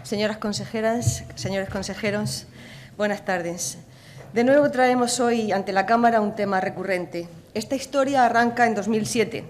señoras consejeras, señores consejeros, buenas tardes. De nuevo traemos hoy ante la Cámara un tema recurrente. Esta historia arranca en 2007.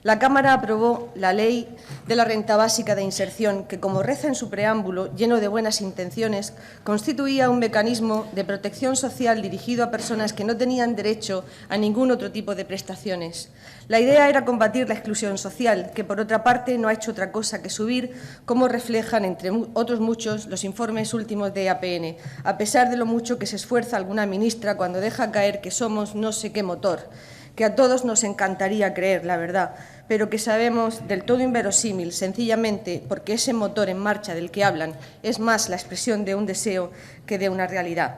La Cámara aprobó la Ley de la Renta Básica de Inserción, que, como reza en su preámbulo, lleno de buenas intenciones, constituía un mecanismo de protección social dirigido a personas que no tenían derecho a ningún otro tipo de prestaciones. La idea era combatir la exclusión social, que, por otra parte, no ha hecho otra cosa que subir, como reflejan, entre otros muchos, los informes últimos de APN, a pesar de lo mucho que se esfuerza alguna ministra cuando deja caer que somos no sé qué motor, que a todos nos encantaría creer, la verdad, pero que sabemos del todo inverosímil, sencillamente porque ese motor en marcha del que hablan es más la expresión de un deseo que de una realidad.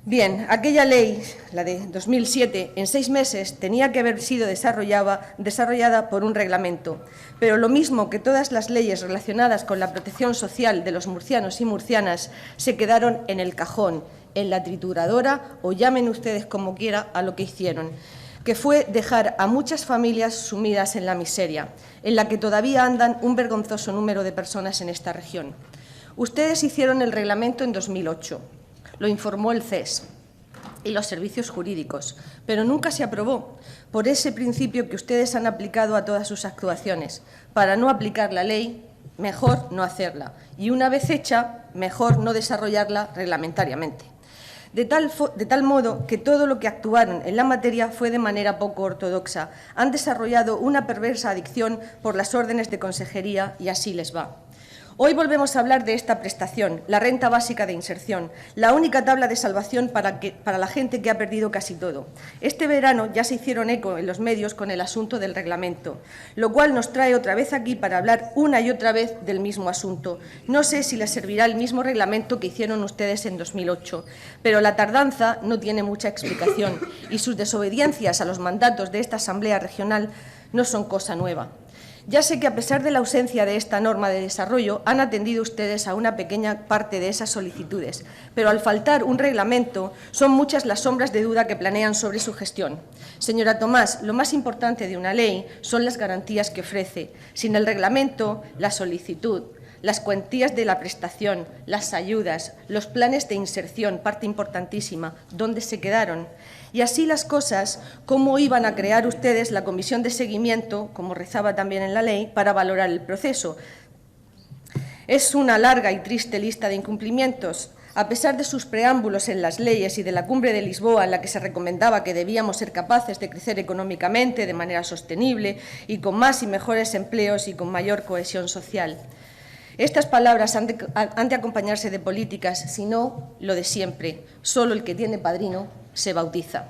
Bien, aquella ley, la de 2007, en 6 meses tenía que haber sido desarrollada por un reglamento, pero lo mismo que todas las leyes relacionadas con la protección social de los murcianos y murcianas se quedaron en el cajón, en la trituradora o llamen ustedes como quiera a lo que hicieron, que fue dejar a muchas familias sumidas en la miseria, en la que todavía andan un vergonzoso número de personas en esta región. Ustedes hicieron el reglamento en 2008, lo informó el CES y los servicios jurídicos, pero nunca se aprobó por ese principio que ustedes han aplicado a todas sus actuaciones. Para no aplicar la ley, mejor no hacerla, y una vez hecha, mejor no desarrollarla reglamentariamente. De tal modo que todo lo que actuaron en la materia fue de manera poco ortodoxa. Han desarrollado una perversa adicción por las órdenes de consejería y así les va. Hoy volvemos a hablar de esta prestación, la renta básica de inserción, la única tabla de salvación para la gente que ha perdido casi todo. Este verano ya se hicieron eco en los medios con el asunto del reglamento, lo cual nos trae otra vez aquí para hablar una y otra vez del mismo asunto. No sé si les servirá el mismo reglamento que hicieron ustedes en 2008, pero la tardanza no tiene mucha explicación y sus desobediencias a los mandatos de esta Asamblea Regional no son cosa nueva. Ya sé que, a pesar de la ausencia de esta norma de desarrollo, han atendido ustedes a una pequeña parte de esas solicitudes, pero al faltar un reglamento, son muchas las sombras de duda que planean sobre su gestión. Señora Tomás, lo más importante de una ley son las garantías que ofrece. Sin el reglamento, la solicitud, las cuantías de la prestación, las ayudas, los planes de inserción, parte importantísima, ¿dónde se quedaron? Y así las cosas, ¿cómo iban a crear ustedes la comisión de seguimiento, como rezaba también en la ley, para valorar el proceso? Es una larga y triste lista de incumplimientos. A pesar de sus preámbulos en las leyes y de la Cumbre de Lisboa, en la que se recomendaba que debíamos ser capaces de crecer económicamente de manera sostenible y con más y mejores empleos y con mayor cohesión social. Estas palabras han de acompañarse de políticas, si no, lo de siempre. Solo el que tiene padrino se bautiza.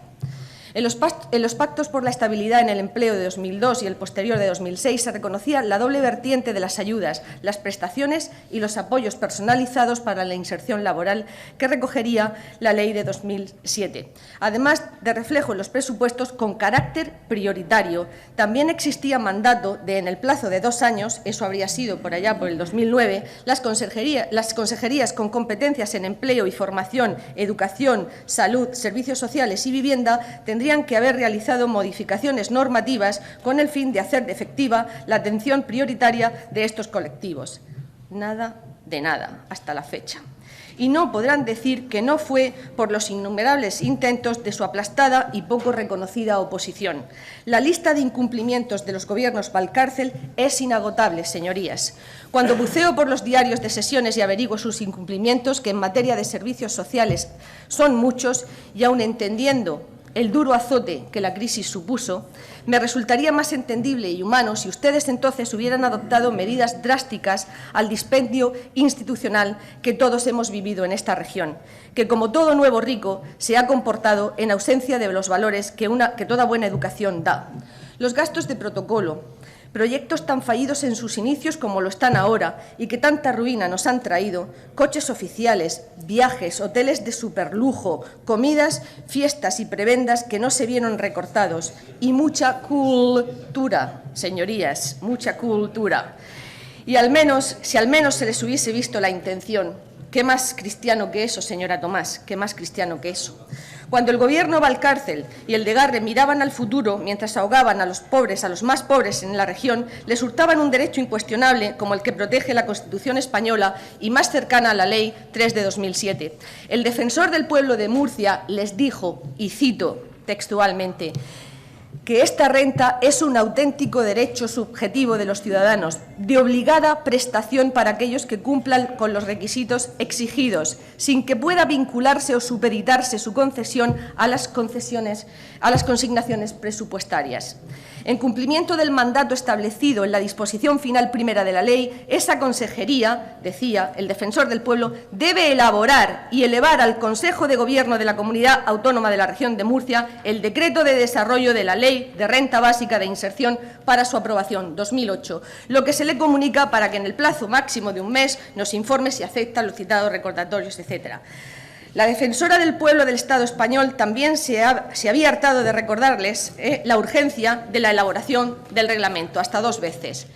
En los pactos por la estabilidad en el empleo de 2002 y el posterior de 2006 se reconocía la doble vertiente de las ayudas, las prestaciones y los apoyos personalizados para la inserción laboral que recogería la ley de 2007. Además de reflejo en los presupuestos con carácter prioritario, también existía mandato de, en el plazo de 2 años, eso habría sido por allá por el 2009, las consejerías con competencias en empleo y formación, educación, salud, servicios sociales y vivienda tendrían que haber realizado modificaciones normativas con el fin de hacer efectiva la atención prioritaria de estos colectivos. Nada de nada hasta la fecha. Y no podrán decir que no fue por los innumerables intentos de su aplastada y poco reconocida oposición. La lista de incumplimientos de los gobiernos Valcárcel es inagotable, señorías. Cuando buceo por los diarios de sesiones y averiguo sus incumplimientos, que en materia de servicios sociales son muchos, y aun entendiendo el duro azote que la crisis supuso, me resultaría más entendible y humano si ustedes entonces hubieran adoptado medidas drásticas al dispendio institucional que todos hemos vivido en esta región, que, como todo nuevo rico, se ha comportado en ausencia de los valores que toda buena educación da. Los gastos de protocolo, proyectos tan fallidos en sus inicios como lo están ahora y que tanta ruina nos han traído, coches oficiales, viajes, hoteles de superlujo, comidas, fiestas y prebendas que no se vieron recortados y mucha cultura, señorías, mucha cultura. Y si al menos se les hubiese visto la intención, ¿Qué más cristiano que eso, señora Tomás? ¿Qué más cristiano que eso? Cuando el Gobierno Valcárcel y el de Garre miraban al futuro mientras ahogaban a los pobres, a los más pobres en la región, les hurtaban un derecho incuestionable como el que protege la Constitución española y más cercana a la Ley 3 de 2007. El defensor del pueblo de Murcia les dijo, y cito textualmente, que esta renta es un auténtico derecho subjetivo de los ciudadanos, de obligada prestación para aquellos que cumplan con los requisitos exigidos, sin que pueda vincularse o supeditarse su concesión a las consignaciones presupuestarias. En cumplimiento del mandato establecido en la disposición final primera de la ley, esa consejería, decía el defensor del pueblo, debe elaborar y elevar al Consejo de Gobierno de la Comunidad Autónoma de la Región de Murcia el decreto de desarrollo de la Ley de Renta Básica de Inserción para su aprobación, 2008, lo que se le comunica para que en el plazo máximo de un mes nos informe si acepta los citados recordatorios, etcétera. La defensora del pueblo del Estado español también se había hartado de recordarles la urgencia de la elaboración del reglamento, hasta 2 veces.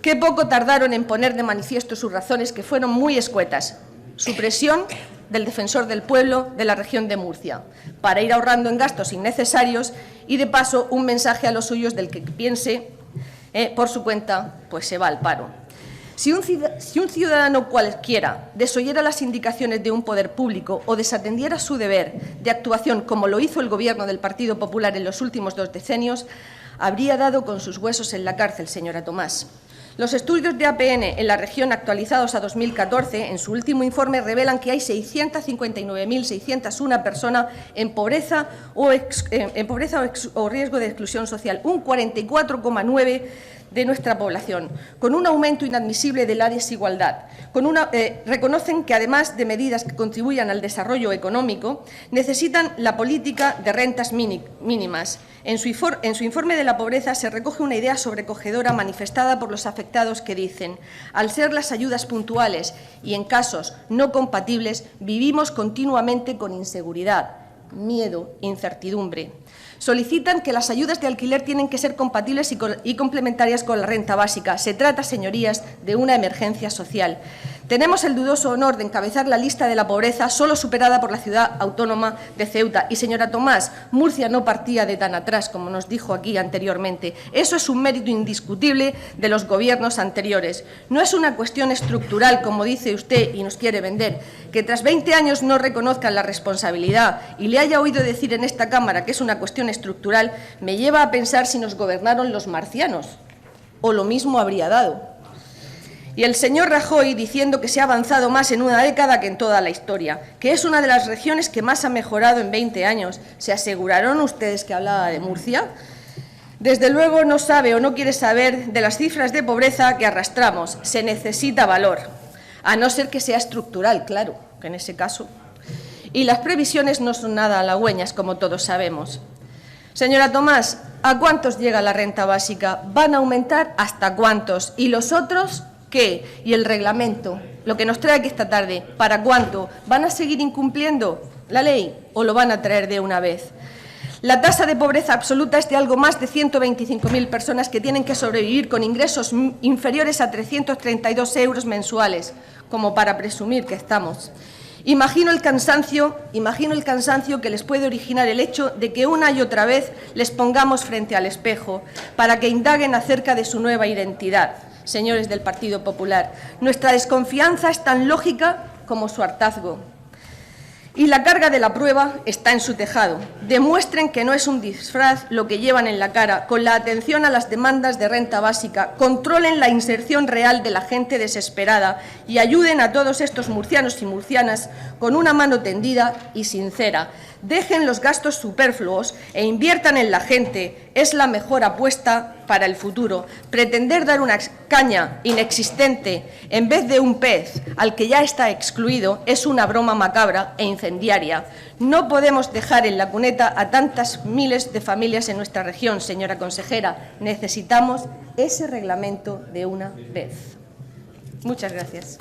Qué poco tardaron en poner de manifiesto sus razones, que fueron muy escuetas. Supresión del defensor del pueblo de la región de Murcia, para ir ahorrando en gastos innecesarios y, de paso, un mensaje a los suyos del que piense por su cuenta, pues se va al paro. Si un ciudadano cualquiera desoyera las indicaciones de un poder público o desatendiera su deber de actuación, como lo hizo el Gobierno del Partido Popular en los últimos 2 decenios, habría dado con sus huesos en la cárcel, señora Tomás. Los estudios de APN en la región actualizados a 2014, en su último informe, revelan que hay 659.601 personas en pobreza o riesgo de exclusión social, un 44,9% de nuestra población, con un aumento inadmisible de la desigualdad. Reconocen que, además de medidas que contribuyan al desarrollo económico, necesitan la política de rentas mínimas. En su informe de la pobreza se recoge una idea sobrecogedora manifestada por los afectados que dicen: al ser las ayudas puntuales y en casos no compatibles, vivimos continuamente con inseguridad, miedo, incertidumbre. Solicitan que las ayudas de alquiler tienen que ser compatibles y complementarias con la renta básica. Se trata, señorías, de una emergencia social. Tenemos el dudoso honor de encabezar la lista de la pobreza, solo superada por la ciudad autónoma de Ceuta. Y, señora Tomás, Murcia no partía de tan atrás, como nos dijo aquí anteriormente. Eso es un mérito indiscutible de los gobiernos anteriores. No es una cuestión estructural, como dice usted y nos quiere vender, que tras 20 años no reconozcan la responsabilidad y le haya oído decir en esta Cámara que es una cuestión estructural, me lleva a pensar si nos gobernaron los marcianos, o lo mismo habría dado. Y el señor Rajoy diciendo que se ha avanzado más en una década que en toda la historia, que es una de las regiones que más ha mejorado en 20 años. ¿Se aseguraron ustedes que hablaba de Murcia? Desde luego no sabe o no quiere saber de las cifras de pobreza que arrastramos. Se necesita valor, a no ser que sea estructural, claro, que en ese caso. Y las previsiones no son nada halagüeñas, como todos sabemos. Señora Tomás, ¿a cuántos llega la renta básica? ¿Van a aumentar? ¿Hasta cuántos? ¿Y los otros qué? ¿Y el reglamento? Lo que nos trae aquí esta tarde, ¿para cuánto? ¿Van a seguir incumpliendo la ley o lo van a traer de una vez? La tasa de pobreza absoluta es de algo más de 125.000 personas que tienen que sobrevivir con ingresos inferiores a 332 euros mensuales, como para presumir que estamos. Imagino el cansancio que les puede originar el hecho de que una y otra vez les pongamos frente al espejo para que indaguen acerca de su nueva identidad, señores del Partido Popular. Nuestra desconfianza es tan lógica como su hartazgo. Y la carga de la prueba está en su tejado. Demuestren que no es un disfraz lo que llevan en la cara, con la atención a las demandas de renta básica, controlen la inserción real de la gente desesperada y ayuden a todos estos murcianos y murcianas con una mano tendida y sincera. Dejen los gastos superfluos e inviertan en la gente. Es la mejor apuesta para el futuro. Pretender dar una caña inexistente en vez de un pez al que ya está excluido es una broma macabra e incendiaria. No podemos dejar en la cuneta a tantas miles de familias en nuestra región, señora consejera. Necesitamos ese reglamento de una vez. Muchas gracias.